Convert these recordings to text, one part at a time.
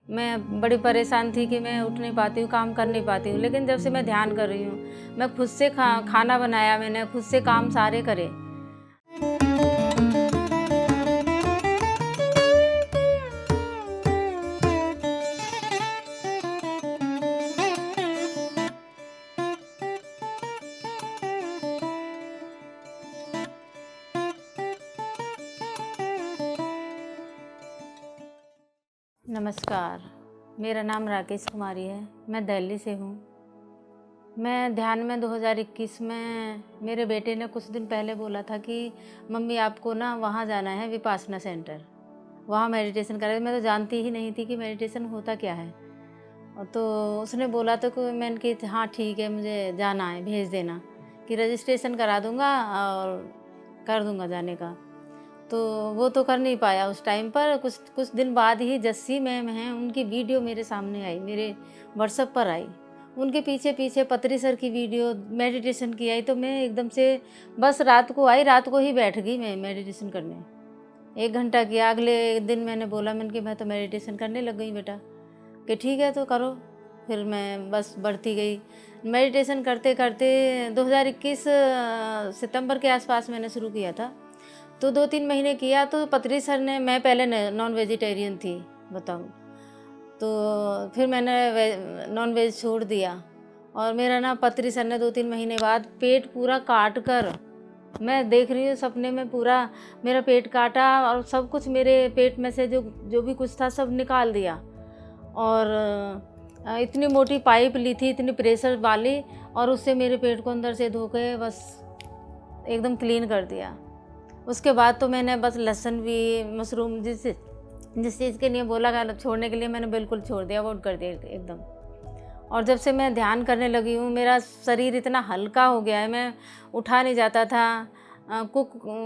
मैं बड़ी परेशान थी कि मैं उठ नहीं पाती हूँ, काम कर नहीं पाती हूँ। लेकिन जब से मैं ध्यान कर रही हूँ, मैं खुद से खाना बनाया, मैंने खुद से काम सारे करे। नमस्कार, मेरा नाम राकेश कुमारी है। मैं दिल्ली से हूँ। मैं ध्यान में 2021 में मेरे बेटे ने कुछ दिन पहले बोला था कि मम्मी आपको ना वहाँ जाना है, विपासना सेंटर, वहाँ मेडिटेशन करें। मैं तो जानती ही नहीं थी कि मेडिटेशन होता क्या है। और तो उसने बोला तो कि मैंने कि हाँ ठीक है, मुझे जाना है, भेज देना, कि रजिस्ट्रेशन करा दूँगा और कर दूँगा जाने का। तो वो तो कर नहीं पाया उस टाइम पर। कुछ कुछ दिन बाद ही जस्सी मैम हैं, उनकी वीडियो मेरे सामने आई, मेरे व्हाट्सएप पर आई। उनके पीछे पीछे पत्री सर की वीडियो मेडिटेशन की आई। तो मैं एकदम से बस रात को आई, रात को ही बैठ गई मैं मेडिटेशन करने। 1 घंटा किया। अगले दिन मैंने बोला, मैंने कि मैं तो मेडिटेशन करने लग गई बेटा, कि ठीक है तो करो। फिर मैं बस बढ़ती गई मेडिटेशन करते करते। 2021 सितंबर के आसपास मैंने शुरू किया था। तो 2-3 महीने किया तो पत्री सर ने, मैं पहले नॉन वेजिटेरियन थी बताऊँ, तो फिर मैंने नॉन वेज छोड़ दिया। और मेरा ना पत्री सर ने 2-3 महीने बाद पेट पूरा काट कर, मैं देख रही हूँ सपने में, पूरा मेरा पेट काटा और सब कुछ मेरे पेट में से जो जो भी कुछ था सब निकाल दिया। और इतनी मोटी पाइप ली थी, इतनी प्रेशर वाली, और उससे मेरे पेट को अंदर से धो के बस एकदम क्लीन कर दिया। उसके बाद तो मैंने बस लहसुन भी, मशरूम, जिस चीज़ के लिए बोला गया छोड़ने के लिए, मैंने बिल्कुल छोड़ दिया, अवॉइड कर दिया एकदम। और जब से मैं ध्यान करने लगी हूँ, मेरा शरीर इतना हल्का हो गया है। मैं उठा नहीं जाता था।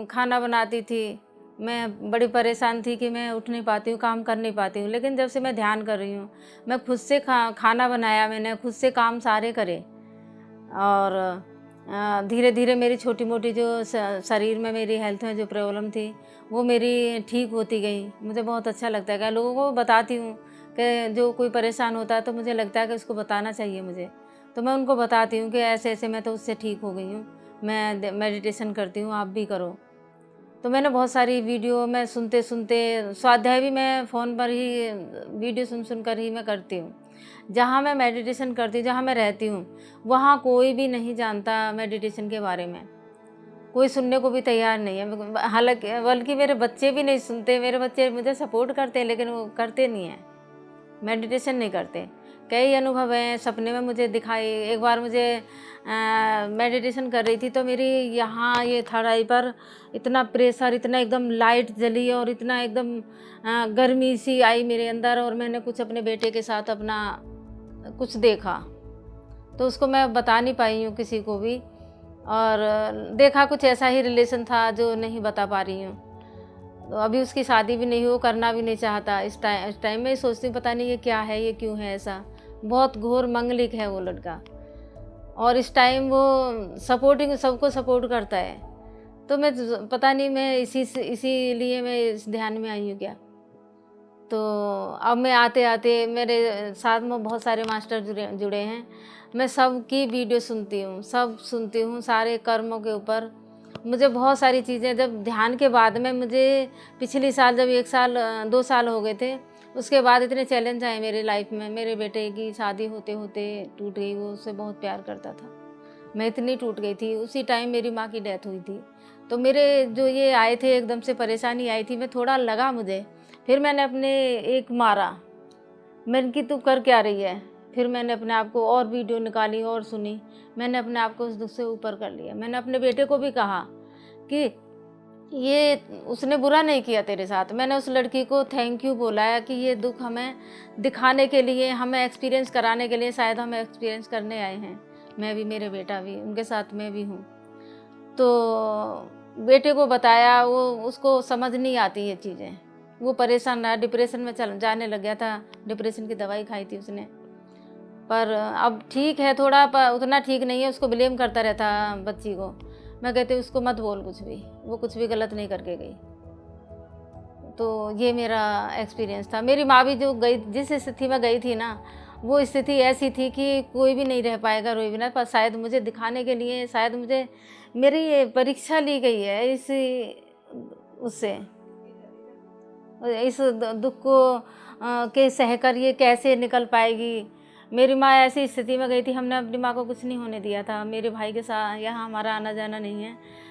खाना बनाती थी, मैं बड़ी परेशान थी कि मैं उठ नहीं पाती हूँ, काम कर नहीं पाती हूँ। लेकिन जब से मैं ध्यान कर रही हूँ, मैं खुद से खाना बनाया, मैंने खुद से काम सारे करे। और धीरे धीरे मेरी छोटी मोटी जो शरीर में मेरी हेल्थ में जो प्रॉब्लम थी, वो मेरी ठीक होती गई। मुझे बहुत अच्छा लगता है कि लोगों को बताती हूँ कि जो कोई परेशान होता है तो मुझे लगता है कि उसको बताना चाहिए मुझे। तो मैं उनको बताती हूँ कि ऐसे ऐसे मैं तो उससे ठीक हो गई हूँ, मैं मेडिटेशन करती हूँ, आप भी करो। तो मैंने बहुत सारी वीडियो में सुनते सुनते, स्वाध्याय भी मैं फ़ोन पर ही वीडियो सुन सुन कर ही मैं करती हूँ। जहाँ मैं मेडिटेशन करती हूँ, जहाँ मैं रहती हूँ, वहाँ कोई भी नहीं जानता मेडिटेशन के बारे में। कोई सुनने को भी तैयार नहीं है। हालाँकि बल्कि मेरे बच्चे भी नहीं सुनते। मेरे बच्चे मुझे सपोर्ट करते हैं, लेकिन वो करते नहीं हैं, मेडिटेशन नहीं करते। कई अनुभव हैं, सपने में मुझे दिखाई। एक बार मुझे मेडिटेशन कर रही थी तो मेरी यहाँ ये थर्ड आई पर इतना प्रेशर, इतना एकदम लाइट जली और इतना एकदम गर्मी सी आई मेरे अंदर। और मैंने कुछ अपने बेटे के साथ अपना कुछ देखा, तो उसको मैं बता नहीं पाई हूँ किसी को भी। और देखा कुछ ऐसा ही रिलेशन था जो नहीं बता पा रही हूँ। तो अभी उसकी शादी भी नहीं हो, करना भी नहीं चाहता। इस टाइम में सोचती हूँ पता नहीं ये क्या है, ये क्यों है ऐसा। बहुत घोर मंगलिक है वो लड़का, और इस टाइम वो सपोर्टिंग, सबको सपोर्ट करता है। तो मैं पता नहीं, मैं इसीलिए मैं इस ध्यान में आई हूँ क्या। तो अब मैं आते आते मेरे साथ में बहुत सारे मास्टर जुड़े हैं। मैं सबकी वीडियो सुनती हूँ, सब सुनती हूँ, सारे कर्मों के ऊपर। मुझे बहुत सारी चीज़ें, जब ध्यान के बाद में मुझे पिछली साल, जब 1 साल 2 साल हो गए थे, उसके बाद इतने चैलेंज आए मेरी लाइफ में। मेरे बेटे की शादी होते होते टूट गई। वो उससे बहुत प्यार करता था, मैं इतनी टूट गई थी। उसी टाइम मेरी माँ की डेथ हुई थी। तो मेरे जो ये आए थे, एकदम से परेशानी आई थी, मैं थोड़ा लगा मुझे। फिर मैंने अपने एक मारा, मैंने कि तू कर क्या रही है। फिर मैंने अपने आप को और वीडियो निकाली और सुनी। मैंने अपने आप को उस दुख से ऊपर कर लिया। मैंने अपने बेटे को भी कहा कि ये उसने बुरा नहीं किया तेरे साथ। मैंने उस लड़की को थैंक यू बोला है कि ये दुख हमें दिखाने के लिए, हमें एक्सपीरियंस कराने के लिए शायद हम एक्सपीरियंस करने आए हैं। मैं भी, मेरे बेटा भी, उनके साथ मैं भी हूँ। तो बेटे को बताया, वो उसको समझ नहीं आती ये चीज़ें। वो परेशान रहा, डिप्रेशन में जाने लग गया था। डिप्रेशन की दवाई खाई थी उसने, पर अब ठीक है थोड़ा, पर उतना ठीक नहीं है। उसको ब्लेम करता रहता बच्ची को। मैं कहती हूँ उसको मत बोल कुछ भी, वो कुछ भी गलत नहीं करके गई। तो ये मेरा एक्सपीरियंस था। मेरी माँ भी जो गई, जिस स्थिति में गई थी ना, वो स्थिति ऐसी थी कि कोई भी नहीं रह पाएगा रोए बिना, पर शायद मुझे दिखाने के लिए, शायद मुझे मेरी ये परीक्षा ली गई है इस उससे, इस दुख को के सहकर ये कैसे निकल पाएगी। मेरी माँ ऐसी स्थिति में गई थी, हमने अपनी माँ को कुछ नहीं होने दिया था। मेरे भाई के साथ यहाँ हमारा आना जाना नहीं है।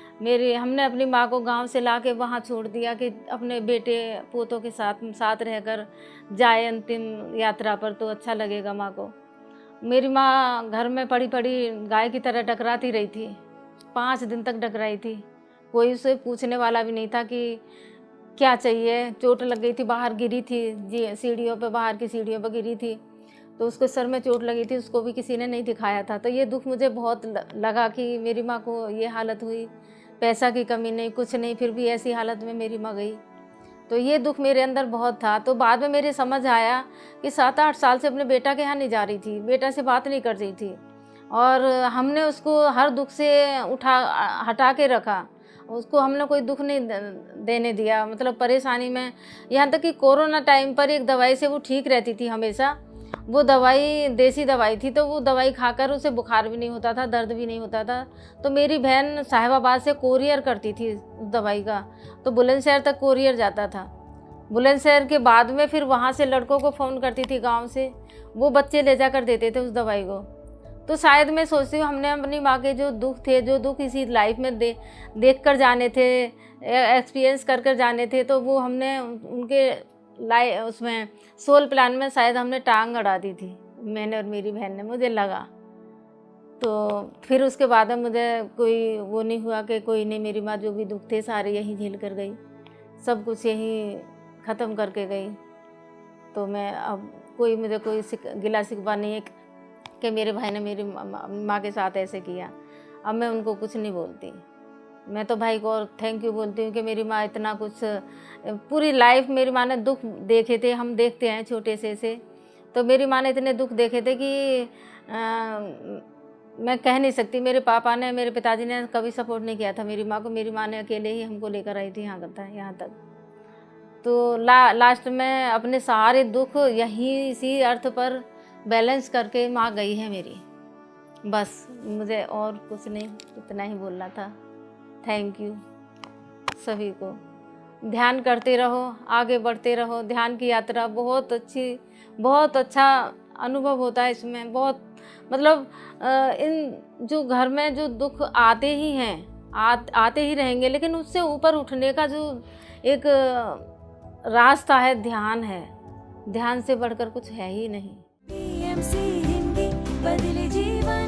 हमने अपनी माँ को गांव से लाके वहाँ छोड़ दिया कि अपने बेटे पोतों के साथ रहकर जाए अंतिम यात्रा पर, तो अच्छा लगेगा माँ को। मेरी माँ घर में पड़ी पड़ी गाय की तरह डकराती रही थी, 5 दिन तक डकराई थी। कोई उसे पूछने वाला भी नहीं था कि क्या चाहिए। चोट लग गई थी, बाहर गिरी थी जी, सीढ़ियों पे, बाहर की सीढ़ियों पर गिरी थी, तो उसको सर में चोट लगी थी, उसको भी किसी ने नहीं दिखाया था। तो ये दुख मुझे बहुत लगा कि मेरी माँ को ये हालत हुई, पैसा की कमी नहीं, कुछ नहीं, फिर भी ऐसी हालत में मेरी माँ गई। तो ये दुख मेरे अंदर बहुत था। तो बाद में मेरे समझ आया कि 7-8 साल से अपने बेटा के यहाँ नहीं जा रही थी, बेटा से बात नहीं कर रही थी, और हमने उसको हर दुख से हटा के रखा। उसको हमने कोई दुख नहीं देने दिया, मतलब परेशानी में। यहाँ तक कि कोरोना टाइम पर एक दवाई से वो ठीक रहती थी हमेशा। वो दवाई देसी दवाई थी, तो वो दवाई खाकर उसे बुखार भी नहीं होता था, दर्द भी नहीं होता था। तो मेरी बहन साहिबाबाद से कोरियर करती थी उस दवाई का, तो बुलंदशहर तक कोरियर जाता था। बुलंदशहर के बाद में फिर वहाँ से लड़कों को फ़ोन करती थी गांव से, वो बच्चे ले जाकर देते थे उस दवाई को। तो शायद मैं सोचती हूँ हमने अपनी माँ के जो दुख थे, जो दुख इसी लाइफ में देख कर जाने थे, एक्सपीरियंस कर जाने थे, तो वो हमने उनके उसमें सोल प्लान में शायद हमने टांग अड़ा दी थी, मैंने और मेरी बहन ने, मुझे लगा। तो फिर उसके बाद में मुझे कोई वो नहीं हुआ कि कोई नहीं, मेरी माँ जो भी दुख थे सारे यहीं झेल कर गई, सब कुछ यहीं ख़त्म करके गई। तो मैं अब मुझे कोई गिला शिकवा नहीं है कि मेरे भाई ने मेरी माँ के साथ ऐसे किया। अब मैं उनको कुछ नहीं बोलती, मैं तो भाई को और थैंक यू बोलती हूँ कि मेरी माँ इतना कुछ, पूरी लाइफ मेरी माँ ने दुख देखे थे, हम देखते हैं छोटे से। तो मेरी माँ ने इतने दुख देखे थे कि मैं कह नहीं सकती। मेरे पापा ने, मेरे पिताजी ने कभी सपोर्ट नहीं किया था मेरी माँ को। मेरी माँ ने अकेले ही हमको लेकर आई थी यहाँ तक। तो लास्ट में अपने सारे दुख यही इसी अर्थ पर बैलेंस करके माँ गई है मेरी। बस मुझे और कुछ नहीं, इतना ही बोलना था। थैंक यू सभी को। ध्यान करते रहो, आगे बढ़ते रहो। ध्यान की यात्रा बहुत अच्छी, बहुत अच्छा अनुभव होता है इसमें। बहुत मतलब इन जो घर में जो दुख आते ही हैं, आते ही रहेंगे, लेकिन उससे ऊपर उठने का जो एक रास्ता है, ध्यान है। ध्यान से बढ़कर कुछ है ही नहीं। PMC हिंदी बदले जीवन।